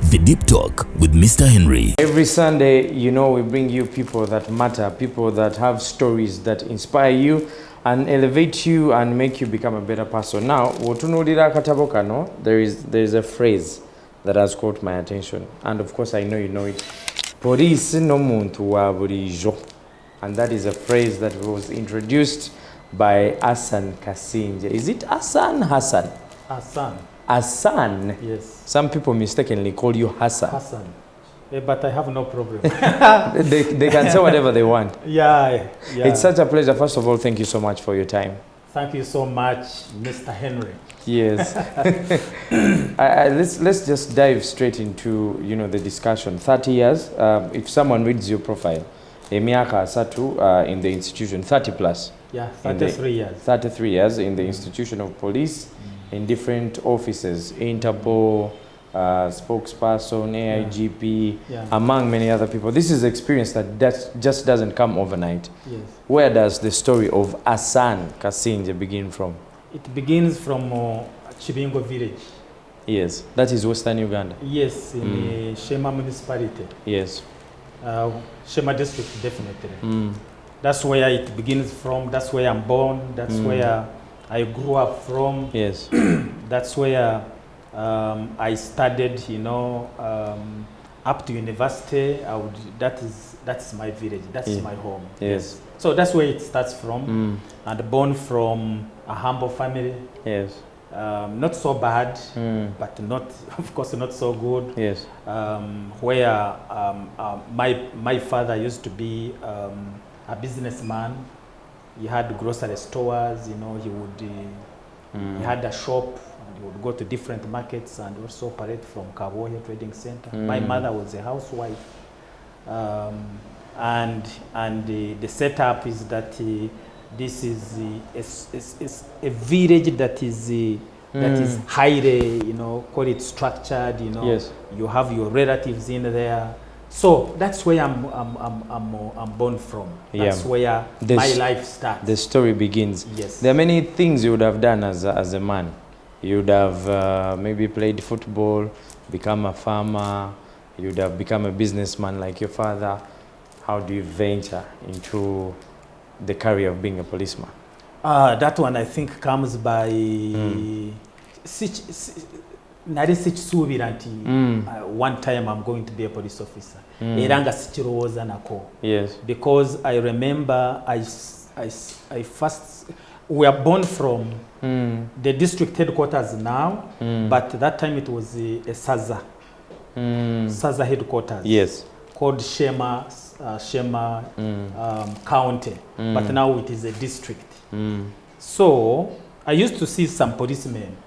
The Deep Talk with Mr. Henry. Every Sunday, we bring you people that matter, people that have stories that inspire you and elevate you and make you become a better person. Now, there is a phrase that has caught my attention, and of course I know you know it. Police no muntu wa bulijo. And that is a phrase that was introduced by Asan Kasingye. Is it Asan? Hassan? Asan. Asan? Yes. Some people mistakenly call you Hassan. Hassan. But I have no problem. they can say whatever they want. Yeah. It's such a pleasure. First of all, thank you so much for your time. Thank you so much, Mr. Henry. Yes. Let's just dive straight into the discussion. 30 years. If someone reads your profile, Emiaka Asatu in the institution, 30 plus. Yeah, 33 years. 33 years in the institution of police, in different offices, Interpol, spokesperson, AIGP, among many other people. This is experience that just doesn't come overnight. Yes. Where does the story of Asan Kasingye begin from? It begins from Chibingo village. Yes, that is Western Uganda. Yes, in the Shema municipality. Yes. Shema district, definitely. That's where it begins from. That's where I'm born. That's where I grew up from. Yes. That's where I studied, up to university. That's my village. That's my home. Yes. So that's where it starts from. And born from a humble family. Yes. Not so bad, but of course, not so good. Yes. Where my father used to be a businessman. He had grocery stores. He had a shop. And he would go to different markets and also operate from Kaboya Trading Center. My mother was a housewife, and the setup is that this is a village that is highly, call it structured. Yes. You have your relatives in there. So that's where I'm born from. That's where my life starts. The story begins. Yes. There are many things you would have done as a man. You would have maybe played football, become a farmer. You would have become a businessman like your father. How do you venture into the career of being a policeman? That one I think comes by one time I'm going to be a police officer. Yes. Because I remember we are born from the district headquarters now, but that time it was a Saza. Saza headquarters. Yes. Called Shema County, but now it is a district. So I used to see some policemen,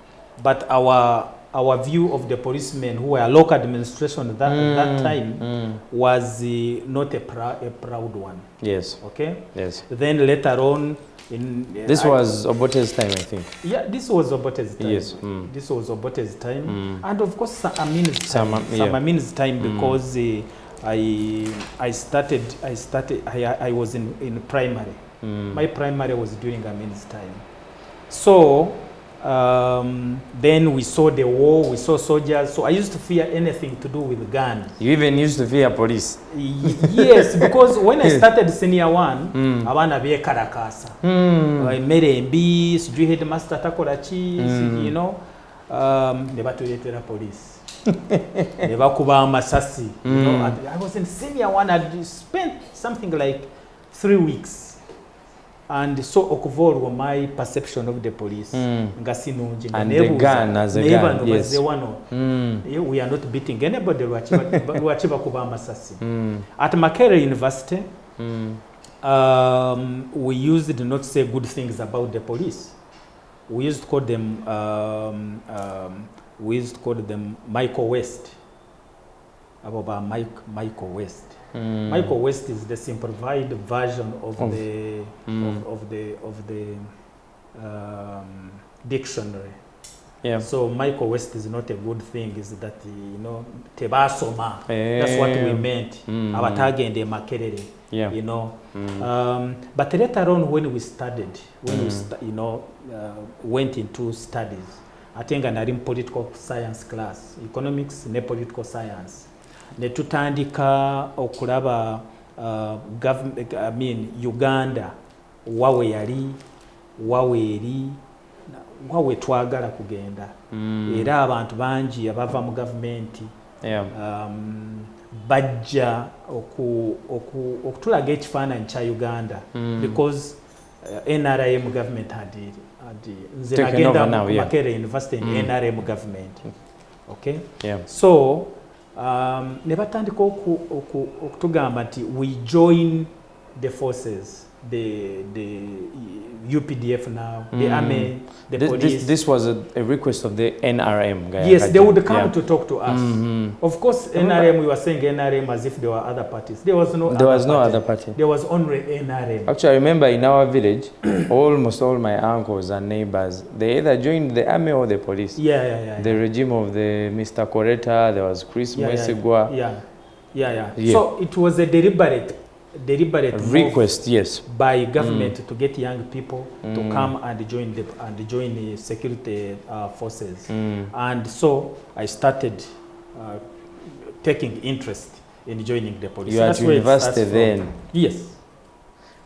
but our view of the policemen who were local administration that time was not a proud one. Yes. Okay. Yes. Then later on, this was Obote's time, I think. Yeah, this was Obote's time. Yes. This was Obote's time, and of course Amin's time. Amin's time because I was in primary. My primary was during Amin's time. So then we saw the war, we saw soldiers. So I used to fear anything to do with guns. You even used to fear police? Yes, because when I started senior one, abana be karakasa. I made a MB, sijui headmaster takorachi, they batuyetera police. Never kuba masasi. I was in senior one. I spent something like 3 weeks, and so okuvol my perception of the police. And the gun as a gun. Yes. We are not beating anybody. Kuba masasi. At Makerere University, we used to not say good things about the police. We used to call them. We used to call them Michael West. About Michael West. Michael West is the simplified version of the dictionary. Yeah. So Michael West is not a good thing. Is that tebasoma? That's what we meant. Abatage and the Makerere. Yeah. But later on, when we studied, went into studies, ate nga nali mu political science class, economics ne political science. Ne tutandika okulaba Uganda wawe yali, wawe eri, wawe twagala kugenda. Era abantu bangi abava mu gavumenti bajja okutulaga ekifaananyi kya Uganda because NRM government had nze nagenda mu Makerere University and NRM government. Okay? So ne batandika okutugamba nti we join the forces, the UPDF now, the army, the police. This was a request of the NRM guy. Yes, they would come to talk to us. Of course, NRM, we were saying NRM as if there were other parties. There was no other party. There was only NRM. Actually, I remember in our village, almost all my uncles and neighbors, they either joined the army or the police. The regime of the Mr. Koreta, there was Chris Mwesigwa. So it was a deliberate request, by government to get young people to come and join the security forces. And so I started taking interest in joining the police. You were at university then? Yes.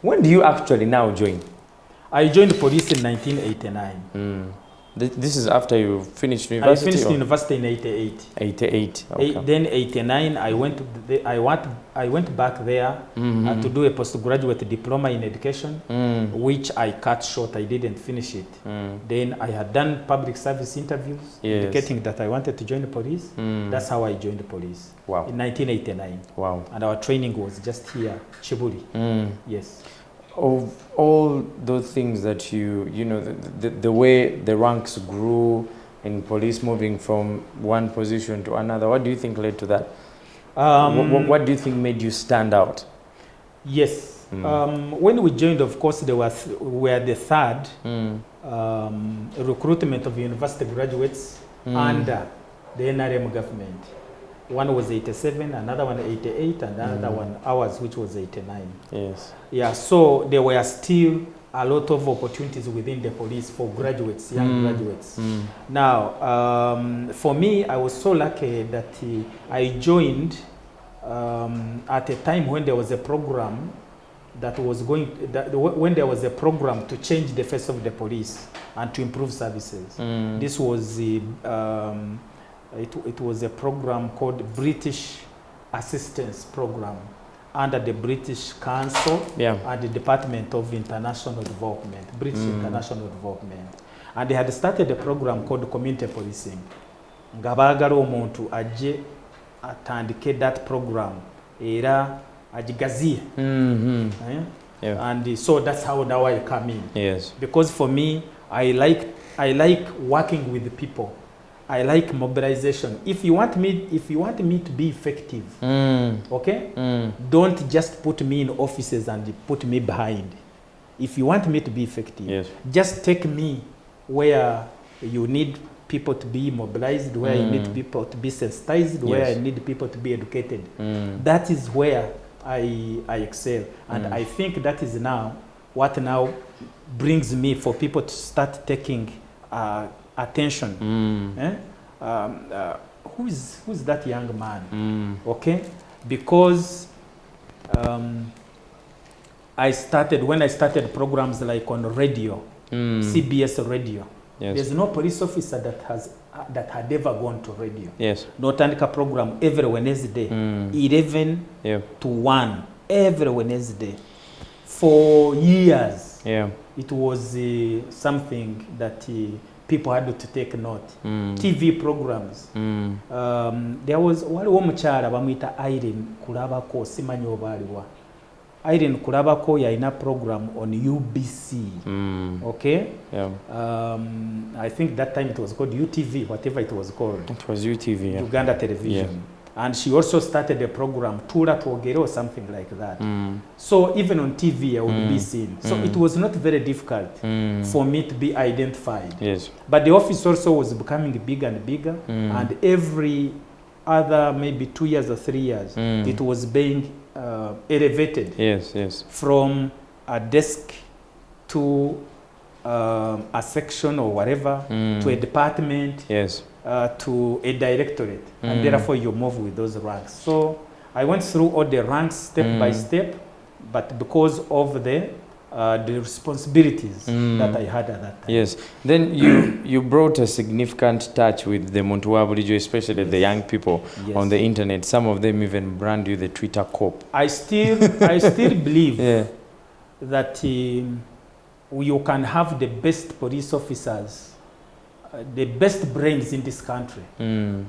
When do you actually now join? I joined the police in 1989. This is after you finished university? I finished university in 88. 88, okay. Then 89, I went back there to do a postgraduate diploma in education, which I cut short. I didn't finish it. Then I had done public service interviews, indicating that I wanted to join the police. That's how I joined the police. Wow. In 1989. Wow. And our training was just here, Chibuli. Yes. Of all those things that you know, the way the ranks grew in police, moving from one position to another, what do you think led to that? What do you think made you stand out? Yes. When we joined, of course, we were the third recruitment of university graduates under the NRM government. One was 87, another one 88, and another one ours, which was 89. Yes. Yeah, so there were still a lot of opportunities within the police for graduates, young graduates. Now, for me, I was so lucky that I joined at a time when there was a program that was when there was a program to change the face of the police and to improve services. This was it was a program called British Assistance Program under the British Council and the Department of International Development, British International Development. And they had started a program called Community Policing. Ngabagala omuntu ajje atandike that program era ajigazie. And so that's how now I come in. Yes. Because for me, I like working with the people. I like mobilization. If you want me to be effective, okay, don't just put me in offices and put me behind. If you want me to be effective, just take me where you need people to be mobilized, where you need people to be sensitized, where you need people to be educated. That is where I excel, and I think that is now what now brings me for people to start taking attention. Who's that young man? Okay, because when I started programs like on radio, CBS radio. There's no police officer that had ever gone to radio. Notandika program every Wednesday, 11 to 1 every Wednesday for years. It was something that people had to take note. TV programs. There was waliwo omukyala bamuyita Irene Kulabako, simanyi obaliwa. Irene Kulabako yalina program on UBC. Okay? I think that time it was called UTV, whatever it was called. It was UTV, Uganda Television. And she also started a program, Tura Twogere or something like that. So even on TV I would be seen. So it was not very difficult for me to be identified. But the office also was becoming bigger and bigger. And every other maybe 2 years or 3 years, it was being elevated from a desk to a section or whatever to a department, Yes. to a directorate, and therefore you move with those ranks. So I went through all the ranks step by step, but because of the responsibilities that I had at that time. Yes. Then you brought a significant touch with the Montuwabulijo, especially the young people on the internet. Some of them even brand you the Twitter cop. I still believe that you can have the best police officers, the best brains in this country, and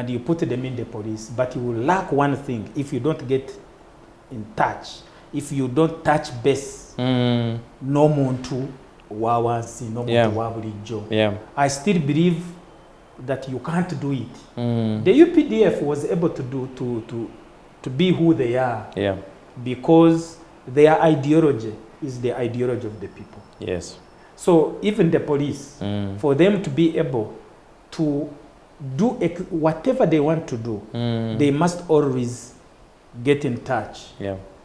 you put them in the police, but you will lack one thing if you don't get in touch, if you don't touch base. No muntu wawansi, no muntu wabulijo. I still believe that you can't do it. The UPDF was able to be who they are because their ideology is the ideology of the people. Yes. So even the police, for them to be able to do whatever they want to do, they must always get in touch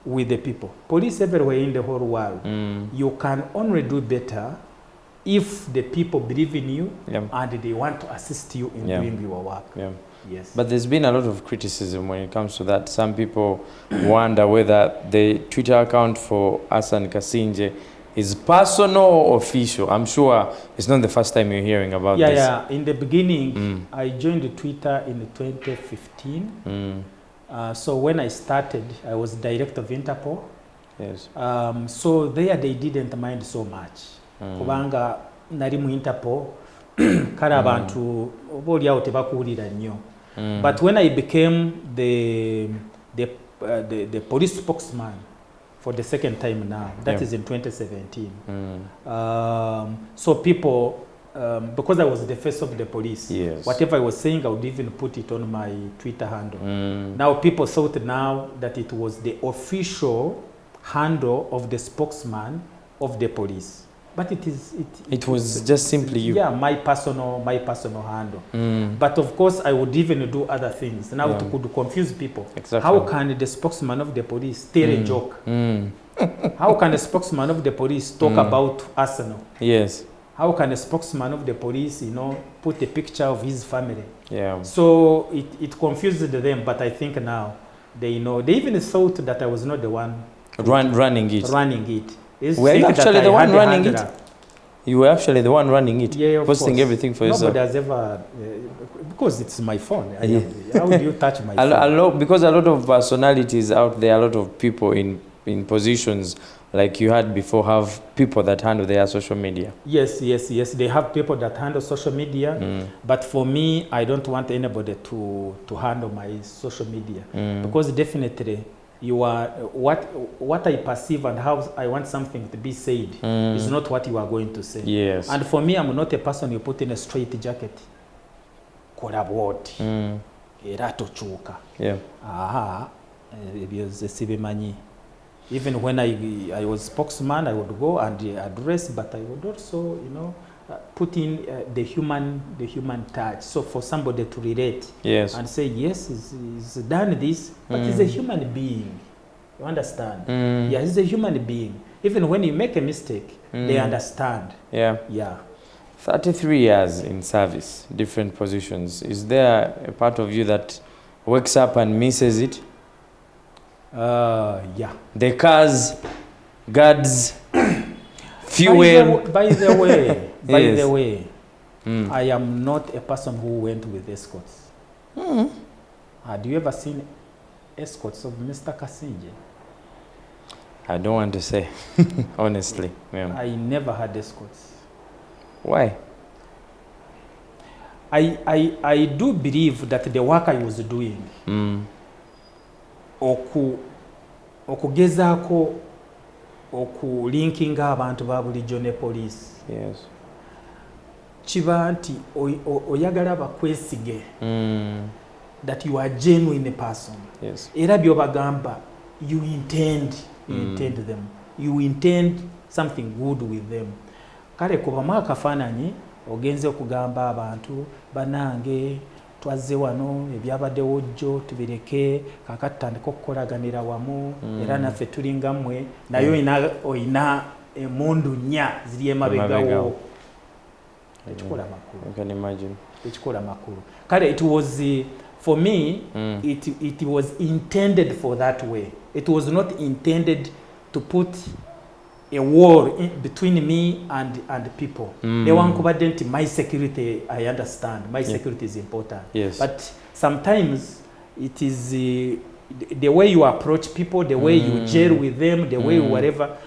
with the people. Police everywhere in the whole world, you can only do better if the people believe in you and they want to assist you in doing your work. Yes. But there's been a lot of criticism when it comes to that. Some people wonder whether the Twitter account for Asan Kasingye is personal or official. I'm sure it's not the first time you're hearing about this. Yeah. In the beginning, I joined Twitter in 2015. So when I started, I was director of Interpol. Yes. So there they didn't mind so much. Kubanga nari mu Interpol, kala abantu oboli awo tebakuwulira nnyo. But when I became the police spokesman for the second time now, that is in 2017. So people, because I was the face of the police, whatever I was saying, I would even put it on my Twitter handle. Now people thought now that it was the official handle of the spokesman of the police. But it was just simply you. Yeah, my personal handle. But of course, I would even do other things. Now to could confuse people. Exactly. How can the spokesman of the police tell a joke? How can the spokesman of the police talk about Arsenal? Yes. How can a spokesman of the police, put a picture of his family? Yeah. So it confused them. But I think now they know. They even thought that I was not the one running it. Were you actually the one running it? You were actually the one running it, posting everything for yourself. Nobody has ever, because it's my phone. How do you touch my phone? Because a lot of personalities out there, a lot of people in positions like you had before have people that handle their social media. Yes. They have people that handle social media. But for me, I don't want anybody to handle my social media. Because definitely, you are what I perceive and how I want something to be said is not what you are going to say. Yes. And for me, I'm not a person you put in a straight jacket. Collaborate. Yeah. Even when I was spokesman, I would go and address, but I would also, put in the human touch. So for somebody to relate and say, yes, he's done this, but he's a human being. You understand? Yeah, he's a human being. Even when you make a mistake, they understand. Yeah. 33 years in service, different positions. Is there a part of you that wakes up and misses it? Yeah. The cars, guards, fuel. By the way, I am not a person who went with escorts. Have you ever seen escorts of Mr. Kasingye? I don't want to say, honestly. I never had escorts. Why? I do believe that the work I was doing, okugezaako okulinkinga abantu ba bulijjo ne police. Yes. Kiba nti oyagala bakwesige. That you are genuine person. Yes. Era byobagamba, you intend them. You intend something good with them. Kale kubamu akafaananyi ogenze okugamba abantu banange twazze wano ebyabaddewo jjo tubireke kakati tutandika okukolaganira wamu era naffe tulinga mmwe naye oyina emundu nya ziri emabegawo ekikola makulu. I can imagine. Ekikola makulu. Kale it was for me it was intended for that way. It was not intended to put a war between me and people. They want to my security, I understand. My security is important. Yes. But sometimes it is the way you approach people, the way you jail with them, the way whatever.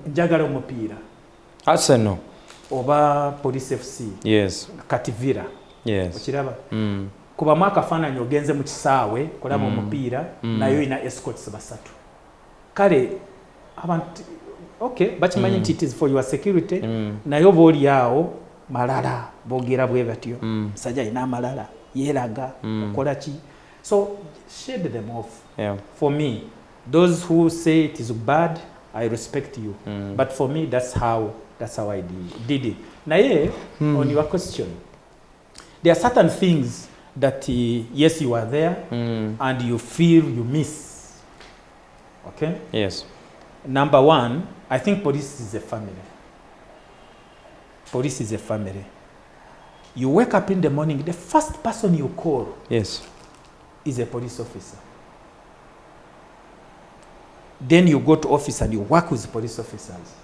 Njagala omupira. Arsenal. Oba Police FC. Yes. Kativira. Yes. Okiraba. Kuba mwakafaananyi ogenze mu kisaawe kulaba omupira nayo ina escorts basatu. Kale abantu okay, bakimanyi nti it is for your security. Nayo booli awo malala bogera bwe batyo. Sajja ina malala yeraga okola ki. So shade them off. Yeah. For me, those who say it is bad, I respect you. But for me, that's how I did it. Naye, on your question, there are certain things that yes, you are there and you feel you miss. Okay? Yes. Number one, I think police is a family. Police is a family. You wake up in the morning, the first person you call is a police officer. Then you go to office and you work with police officers.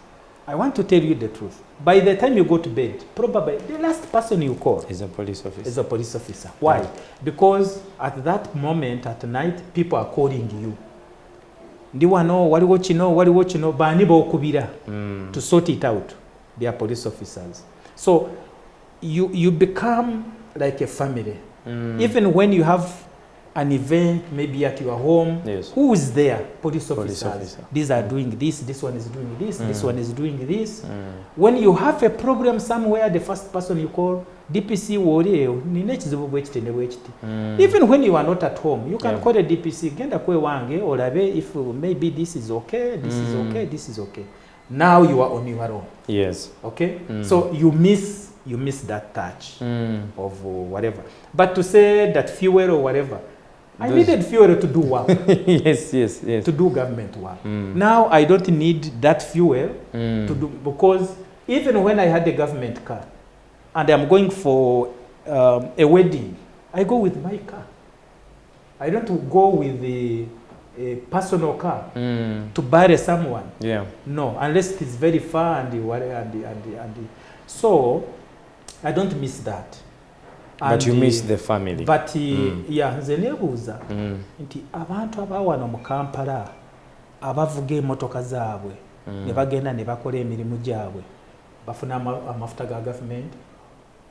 I want to tell you the truth. By the time you go to bed, probably the last person you call is a police officer. Is a police officer. Why? Because at that moment, at night, people are calling you. Ndi wano, waliwo kino, bani bokubira to sort it out. They are police officers. So you become like a family. Even when you have an event, maybe at your home, who is there? Police officers. These are doing this one is doing this, this one is doing this. When you have a problem somewhere, the first person you call, DPC even when you are not at home, you can call a DPC, genda kwe wange, or if maybe this is okay, this is okay, this is okay. Now you are on your own. Yes. Okay? So you miss that touch of whatever. But to say that fuel or whatever, I needed fuel to do work. yes. To do government work. Now I don't need that fuel to do, because even when I had a government car and I'm going for a wedding, I go with my car. I don't go with a personal car to bury someone. Yeah. No, unless it is very far and so I don't miss that. But you miss the family. But yeah, nze nebuuza nti abantu abawano mu Kampala abavuga emmotoka zaabwe ne bagenda ne bakola emirimu gyabwe bafuna amafuta ga government.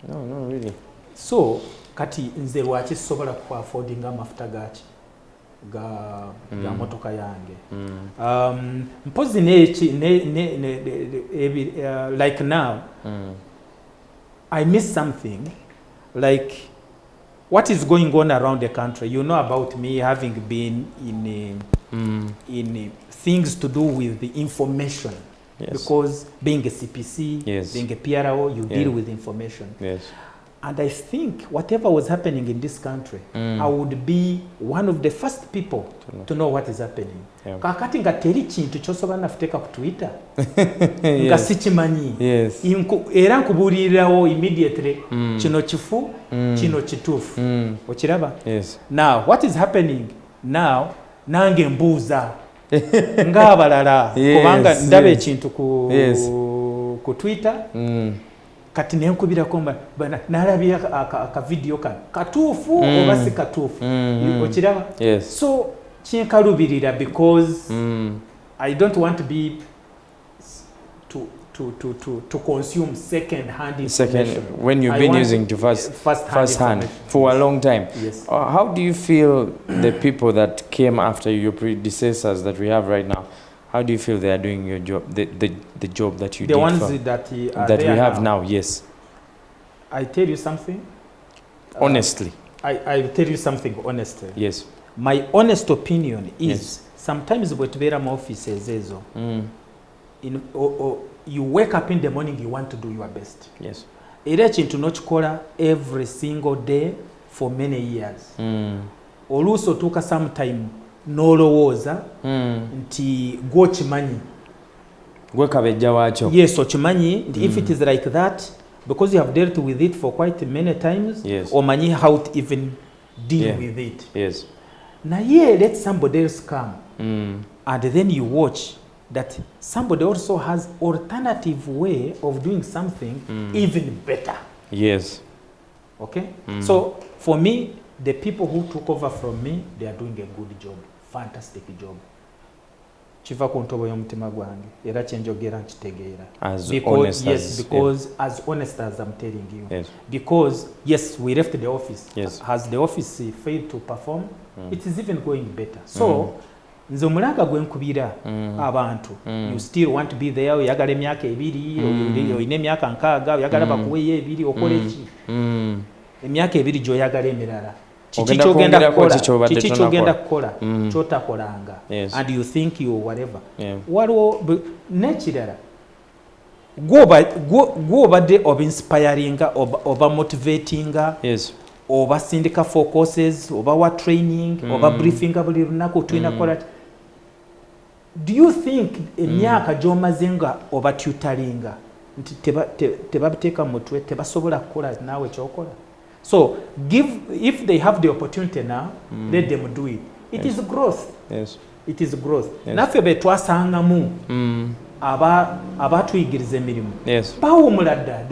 No, really. So kati nze lwaki sobola ku affordinga amafuta ga motoka yange. Mpozi like now I miss something. Like what is going on around the country. You know about me having been in things to do with the information. Because being a CPC, being a PRO, you deal with information. And I think whatever was happening in this country, I would be one of the first people to know what is happening. Kakati nga teri kintu kyosobola nafuteeka ku Twitter nga sikimanyi era nkubulirirawo immediately kino kifu kino kituufu okiraba. Now what is happening now, nange mbuuza ng'abalala kubanga ndaba ekintu ku Twitter kati nenkubirako nalabira aka video katuufu oba si katuufu okiraba. So kinkalubirira because I don't want to be to consume second-hand information. When you've been using to first-hand for a long time. How do you feel the people that came after you, your predecessors that we have right now, how do you feel they are doing your job, the job that you did? The ones that we have now, yes. I tell you something. Honestly. I tell you something honestly. Yes. My honest opinion is sometimes when you are in offices, you wake up in the morning, you want to do your best. Yes. Era kintu n'okikola every single day for many years. Oluusi otuuka sometime n'olowooza nti gw'okimanyi Gwe kabejja waakyo. Yes, okimanyi if it is like that, because you have dealt with it for quite many times, Yes. omanyi how to even deal Yeah. with it. Yes. Naye let somebody else come, and then you watch that somebody also has alternative way of doing something even better. Yes. Okay? So for me, the people who took over from me, they are doing a good job, fantastic job. Chiva ku ntobo y'omutima gwange era kyenjogera nkitegeera. As Because honest yes, as, because as honest as I'm telling you. Yes. Because yes, we left the office. Yes. Has the office failed to perform? It is even going better. So nze omulanga gwe nkubira abantu, you still want to be there, oyagala emyaka ebiri, oyina emyaka nkaaga, oyagala bakuweeyo ebiri, okole ki? Emyaka ebiri gy'oyagala emirala. Kiki kyogenda kukola kyotakolanga, and you think you whatever. Waliwo n'ekirala gw'obadde oba inspiringa oba motivatinga, oba sindika for courses, oba wa training, oba briefinga buli lunaku tulina kola. Do you think emyaka gy'omaze nga oba tutoringa nti tebabuteeka mu mutwe tebasobola kukola naawe kyokola? So if they have the opportunity now, let them do it. It is growth. Yes. It is growth. Naffe be twasangamu abatuyigiriza emirimu. Yes. Bawumula dda,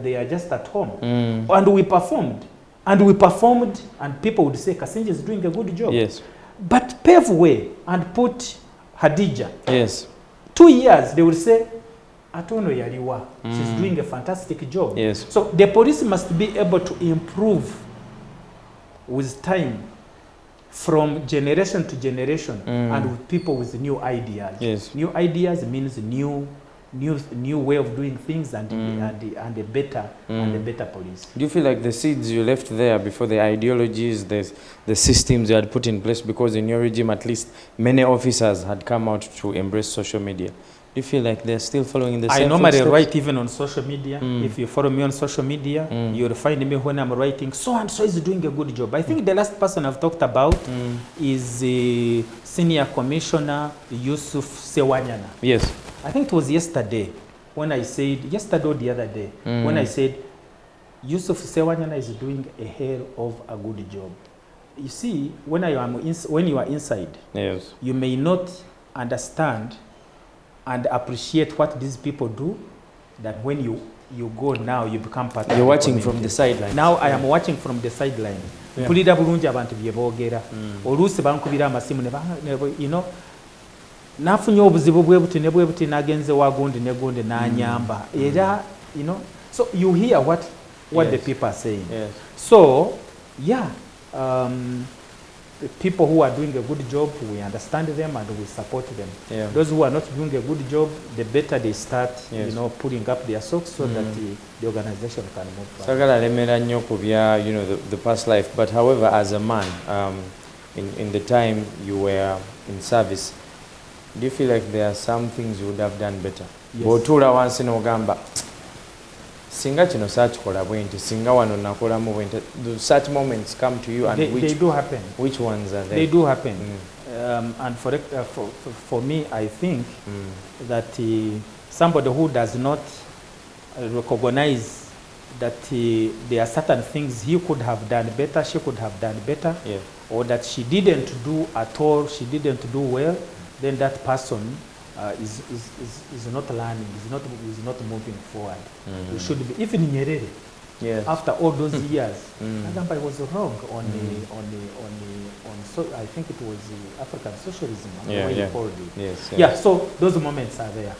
they are just at home. And we performed. And people would say Kasingye is doing a good job. Yes. But pave way and put Hadija. Yes. 2 years, they will say Atono Yaliwa. She's doing a fantastic job. Yes. So the police must be able to improve with time, from generation to generation, and with people with new ideas. Yes. New ideas means new way of doing things, and a better police. Do you feel like the seeds you left there before, the ideologies, the systems you had put in place, because in your regime at least many officers had come out to embrace social media? Do you feel like they're still following the same I normally footsteps? write even on social media. If you follow me on social media, you'll find me when I'm writing, so and so is doing a good job. I think the last person I've talked about is Senior Commissioner Yusuf Sewanyana. Yes. I think it was yesterday when I said, yesterday or the other day, when I said, Yusuf Sewanyana is doing a hell of a good job. You see, when you are inside, Yes. you may not understand and appreciate what these people do, that when you go now, you become part of the You're watching community. from the sideline. Now I am watching from the sideline. Mpulira bulungi abantu bye boogera. Oluusi bankubira amasimu you know, nafunye obuzibu bwe buti nagenze wagundi ne gundi n'anyamba. Era, you know, so you hear what the people are saying. Yes. So, yeah, the people who are doing a good job, we understand them and we support them. Yeah. Those who are not doing a good job, the better they start, you know, putting up their socks so that the organization can move forward. Sagala lemera nnyo ku bya, you know, the past life. But however, as a man, in the time you were in service, do you feel like there are some things you would have done better? Yes. Bw'otuula wansi n'ogamba singa kino saakikola bwe nti, singa wano nakolamu bwe nti. Such moments come to you, and They do happen. Which ones are there? They do happen. And for me, I think that somebody who does not recognize that there are certain things he could have done better, she could have done better, or that she didn't do at all, she didn't do well, then that person is not learning, is not moving forward. You should be, even Nyerere, after all those years, I was wrong on so I think it was African socialism, the way you called it. Yes. Yeah, so those moments are there.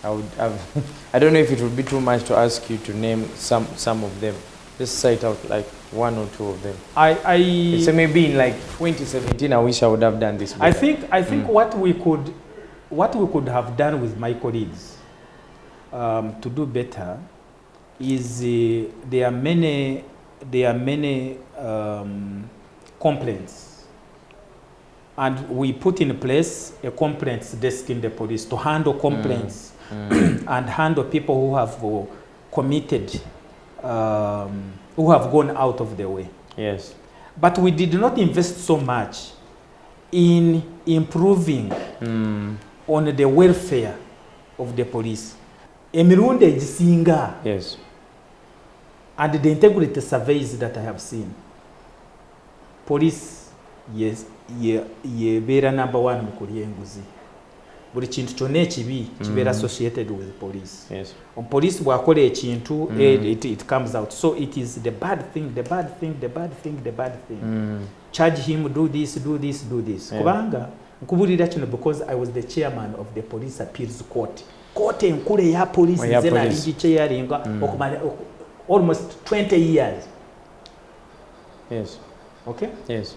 I don't know if it would be too much to ask you to name some of them. Just cite out like one or two of them. So maybe in like 2017, I wish I would have done this better. I think what we could have done with my colleagues to do better is there are many complaints, and we put in place a complaints desk in the police to handle complaints and handle people who have committed, who have gone out of the way. Yes. But we did not invest so much in improving on the welfare of the police. Emirundi egisinga. Yes. And the integrity surveys that I have seen. Police, yes, ye beera number one mukulya enguzi. Buli kintu kyonna ekibi kibeera associated with police. Yes. On police bwakola ekintu it comes out. So it is the bad thing. Charge him, do this. Yeah. Kubanga nkubulira kino because I was the chairman of the police appeals court. Court enkulu ya police zena lingi chairinga okumala almost 20 years. Yes. Okay? Yes.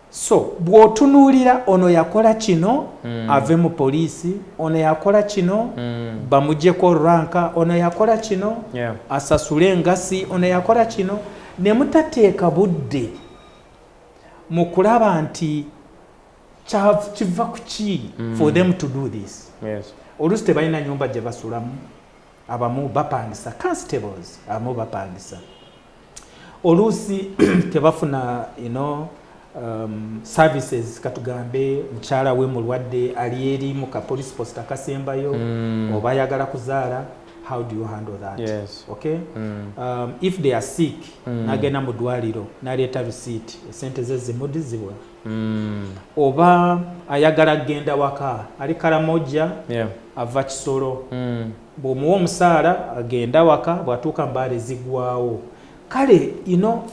So, bw'otunuulira ono yakola kino ave mu poliisi, ono yakola kino bamuggyeko ranka, ono yakola kino asasule engasi, ono yakola kino, ne mutateeka budde mu kulaba nti kiva ku ki for them to do this. Yes. Oluusi tebalina nnyumba gye basulamu, abamu bapangisa, constables abamu bapangisa. Oluusi tebafuna services katugambe mchala we mulwadde ali eri mu ka police post akasembayo oba yagala kuzaala, how do you handle that? Yes. Okay? If they are sick nagenda mu ddwaliro naleeta receipt esente ze zimudizibwa oba ayagala genda waka ali Karamoja ava Kisoro bw'omuwa omusaala agenda waka bw'atuuka Mbale zigwawo. Kale,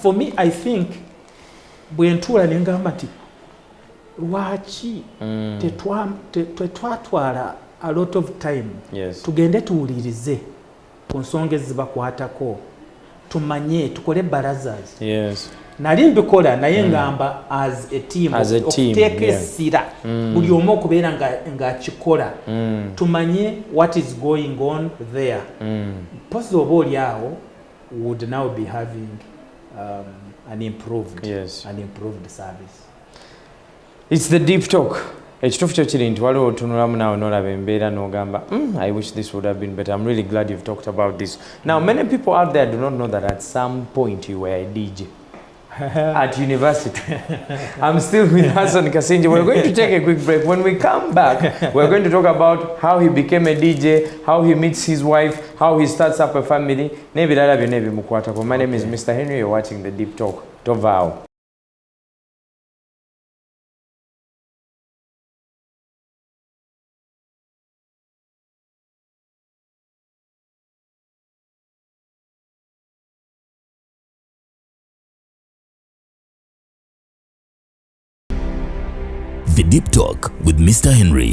for me I think bwentuula ne ngamba nti lwaki tetwatwala a lot of time tugende tuwulirize ku nsonga ezibakwatako tumanye tukole barazas. Nali mbikola naye ngamba as a team okuteeka essira buli omu okubeera ng'akikola tumanye what is going on there. Posi oba oli awo would now be having an improved service. It's the deep talk. Ekituufu kyo kiri nti waliwo otunulamu naawe n'olaba embeera n'ogamba I wish this would have been better. I'm really glad you've talked about this. Now, many people out there do not know that at some point you were a DJ at university. I'm still with Asan Kasingye. We're going to take a quick break. When we come back, we're going to talk about how he became a DJ, how he meets his wife, how he starts up a family. My name is Mr. Henry. You're watching The Deep Talk. Tovao. The Deep Talk with Mr. Henry.